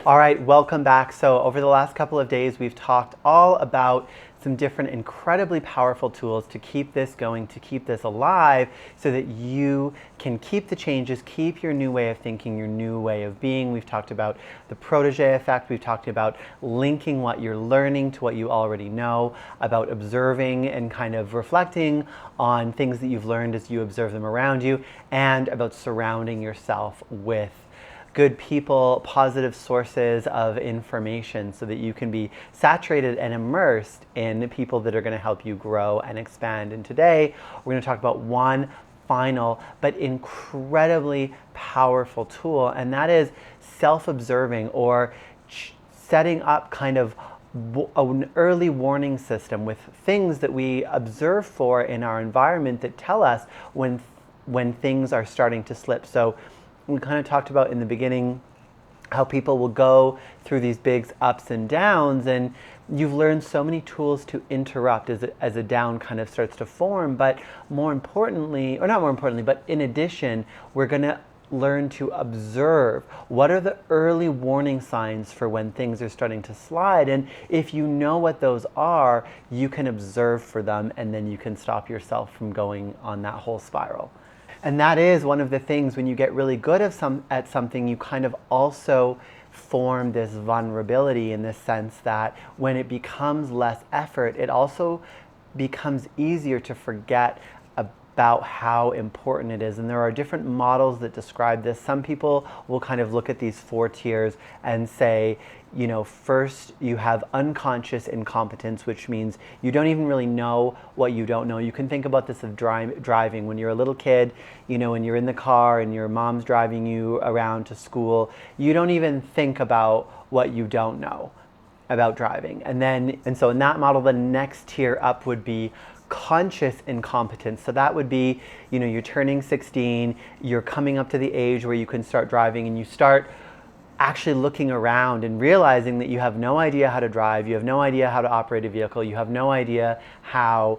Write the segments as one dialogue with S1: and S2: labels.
S1: All right, welcome back. So over the last couple of days, we've talked all about some different incredibly powerful tools to keep this going, to keep this alive, so that you can keep the changes, keep your new way of thinking, your new way of being. We've talked about the protege effect. We've talked about linking what you're learning to what you already know, about observing and kind of reflecting on things that you've learned as you observe them around you, and about surrounding yourself with good people, positive sources of information, so that you can be saturated and immersed in people that are going to help you grow and expand. And today we're going to talk about one final but incredibly powerful tool, and that is self-observing, or setting up kind of an early warning system with things that we observe for in our environment that tell us when things are starting to slip. So we kind of talked about in the beginning how people will go through these big ups and downs, and you've learned so many tools to interrupt as a down kind of starts to form. But more importantly, or not more importantly, but in addition, we're going to learn to observe what are the early warning signs for when things are starting to slide. And if you know what those are, you can observe for them, and then you can stop yourself from going on that whole spiral. And that is one of the things, when you get really good at something, you kind of also form this vulnerability, in the sense that when it becomes less effort, it also becomes easier to forget about how important it is. And there are different models that describe this. Some people will kind of look at these 4 tiers and say, you know, first you have unconscious incompetence, which means you don't even really know what you don't know. You can think about this of driving. When you're a little kid, you know, and you're in the car and your mom's driving you around to school, you don't even think about what you don't know about driving. And so in that model, the next tier up would be conscious incompetence. So that would be, you know, you're turning 16, you're coming up to the age where you can start driving, and you start actually looking around and realizing that you have no idea how to drive, you have no idea how to operate a vehicle, you have no idea how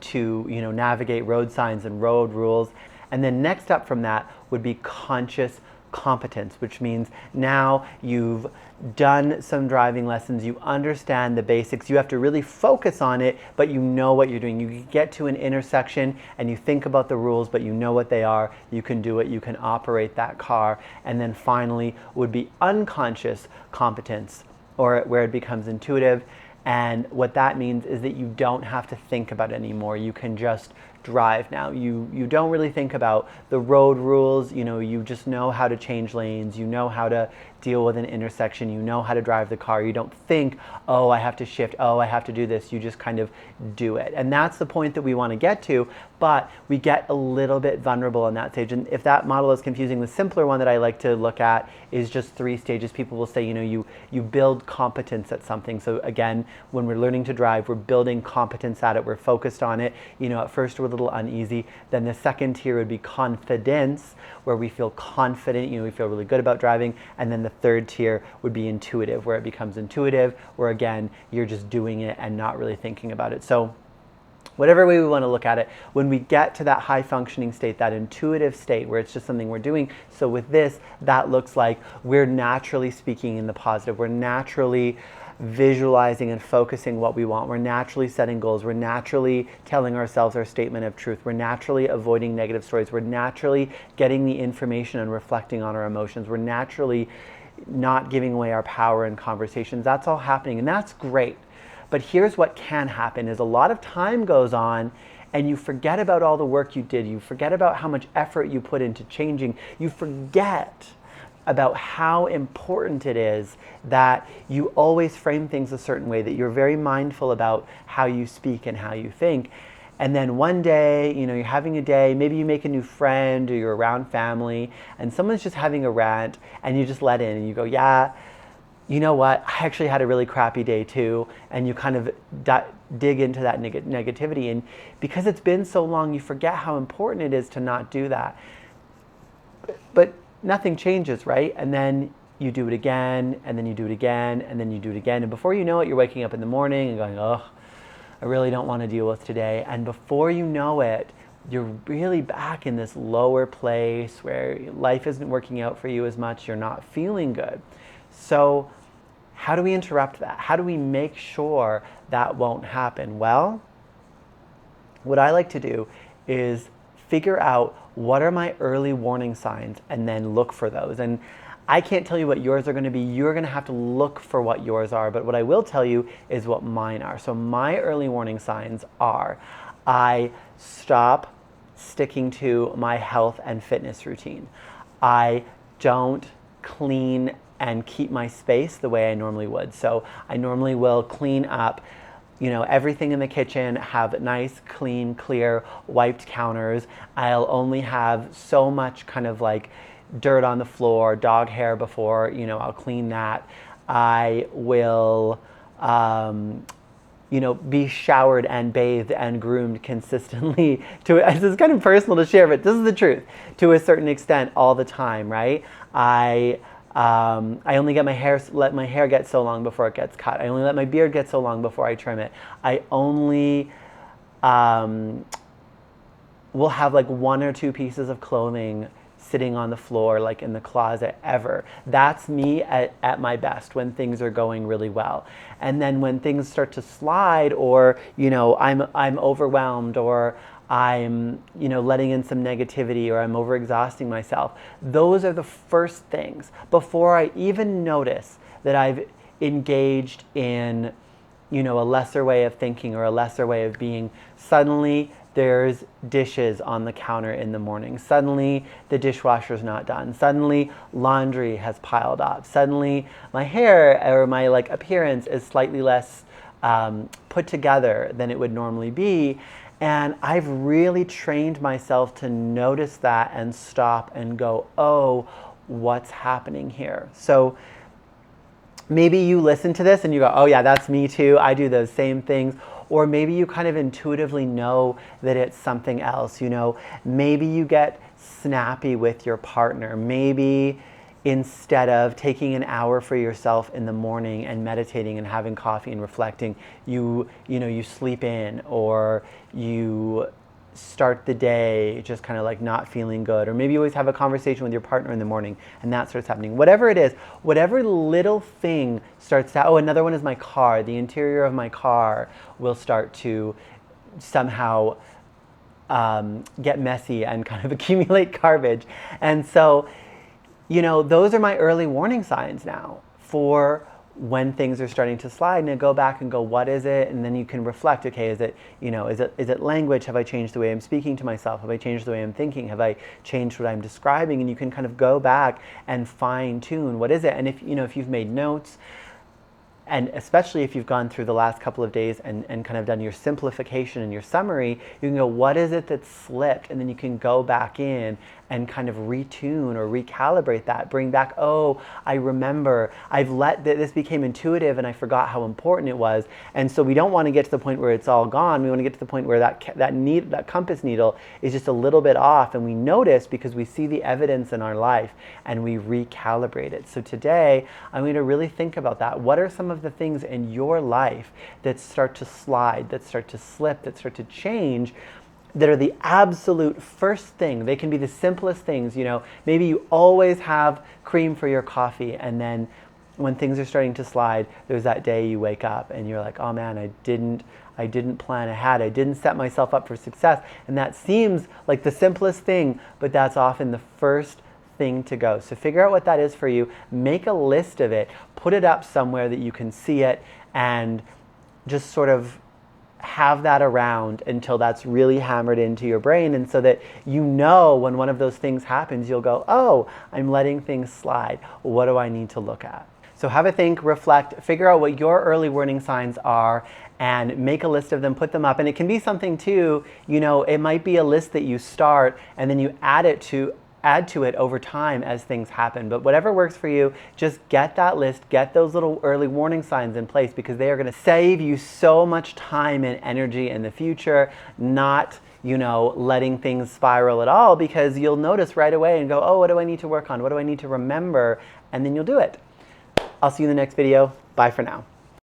S1: to, you know, navigate road signs and road rules. And then next up from that would be conscious competence, which means now you've done some driving lessons, you understand the basics, you have to really focus on it, but you know what you're doing. You get to an intersection and you think about the rules, but you know what they are, you can do it, you can operate that car. And then finally would be unconscious competence, or where it becomes intuitive. And what that means is that you don't have to think about it anymore. You can just drive now. You don't really think about the road rules, you know, you just know how to change lanes, you know how to deal with an intersection, you know how to drive the car. You don't think, oh, I have to shift, oh, I have to do this. You just kind of do it. And that's the point that we want to get to, but we get a little bit vulnerable in that stage. And if that model is confusing, the simpler one that I like to look at is just 3 stages. People will say, you know, you build competence at something. So again, when we're learning to drive, we're building competence at it, we're focused on it. You know, at first we're a little uneasy. Then the second tier would be confidence, where we feel confident, you know, we feel really good about driving. And then the third tier would be intuitive, where it becomes intuitive, where again, you're just doing it and not really thinking about it. So whatever way we want to look at it, when we get to that high functioning state, that intuitive state where it's just something we're doing. So with this, that looks like we're naturally speaking in the positive. We're naturally visualizing and focusing what we want. We're naturally setting goals. We're naturally telling ourselves our statement of truth. We're naturally avoiding negative stories. We're naturally getting the information and reflecting on our emotions. We're naturally not giving away our power in conversations. That's all happening, and that's great. But here's what can happen is a lot of time goes on and you forget about all the work you did. You forget about how much effort you put into changing. You forget about how important it is that you always frame things a certain way, that you're very mindful about how you speak and how you think. And then one day, you know, you're having a day, maybe you make a new friend or you're around family and someone's just having a rant and you just let in and you go, yeah, you know what, I actually had a really crappy day too. And you kind of dig into that negativity. And because it's been so long, you forget how important it is to not do that. But nothing changes, right? And then you do it again, and then you do it again, and then you do it again. And before you know it, you're waking up in the morning and going, oh, I really don't want to deal with today. And before you know it, you're really back in this lower place where life isn't working out for you as much. You're not feeling good. So how do we interrupt that? How do we make sure that won't happen? Well, what I like to do is figure out what are my early warning signs and then look for those. And I can't tell you what yours are going to be. You're going to have to look for what yours are. But what I will tell you is what mine are. So my early warning signs are I stop sticking to my health and fitness routine. I don't clean and keep my space the way I normally would. So I normally will clean up, you know, everything in the kitchen, have nice, clean, clear, wiped counters. I'll only have so much kind of like dirt on the floor, dog hair before, you know, I'll clean that. I will, you know, be showered and bathed and groomed consistently. This is kind of personal to share, but this is the truth, to a certain extent all the time, right? I only let my hair get so long before it gets cut. I only let my beard get so long before I trim it. I only will have like 1 or 2 pieces of clothing sitting on the floor, like in the closet ever. That's me at my best when things are going really well. And then when things start to slide, or, you know, I'm overwhelmed, or I'm, you know, letting in some negativity, or I'm overexhausting myself, those are the first things before I even notice that I've engaged in, you know, a lesser way of thinking or a lesser way of being. Suddenly there's dishes on the counter in the morning. Suddenly the dishwasher's not done. Suddenly laundry has piled up. Suddenly my hair or my like appearance is slightly less put together than it would normally be. And I've really trained myself to notice that and stop and go, oh, what's happening here? So maybe you listen to this and you go, oh yeah, that's me too. I do those same things. Or maybe you kind of intuitively know that it's something else. You know, maybe you get snappy with your partner. Maybe instead of taking an hour for yourself in the morning and meditating and having coffee and reflecting, you sleep in, or you start the day just kind of like not feeling good. Or maybe you always have a conversation with your partner in the morning and that starts happening. Whatever it is, whatever little thing starts to, oh, another one is my car. The interior of my car will start to somehow get messy and kind of accumulate garbage. And so, you know, those are my early warning signs now for when things are starting to slide, and go back and go, what is it? And then you can reflect, okay, is it language? Have I changed the way I'm speaking to myself? Have I changed the way I'm thinking? Have I changed what I'm describing? And you can kind of go back and fine tune, what is it? And if you've made notes, and especially if you've gone through the last couple of days and kind of done your simplification and your summary, you can go, what is it that slipped? And then you can go back in and kind of retune or recalibrate that, bring back, oh, I remember, this became intuitive and I forgot how important it was. And so we don't want to get to the point where it's all gone. We want to get to the point where that compass needle is just a little bit off, and we notice because we see the evidence in our life and we recalibrate it. So today, I'm going to really think about that. What are some of the things in your life that start to slide, that start to slip, that start to change, that are the absolute first thing? They can be the simplest things. You know, maybe you always have cream for your coffee, and then when things are starting to slide, there's that day you wake up and you're like, oh man, I didn't plan ahead. I didn't set myself up for success. And that seems like the simplest thing, but that's often the first thing to go. So figure out what that is for you, make a list of it, put it up somewhere that you can see it, and just sort of have that around until that's really hammered into your brain. And so that you know when one of those things happens, you'll go, oh, I'm letting things slide. What do I need to look at? So have a think, reflect, figure out what your early warning signs are, and make a list of them, put them up. And it can be something too, you know, it might be a list that you start and then you add to it over time as things happen. But whatever works for you, just get that list, get those little early warning signs in place, because they are going to save you so much time and energy in the future, not, you know, letting things spiral at all, because you'll notice right away and go, oh, what do I need to work on? What do I need to remember? And then you'll do it. I'll see you in the next video. Bye for now.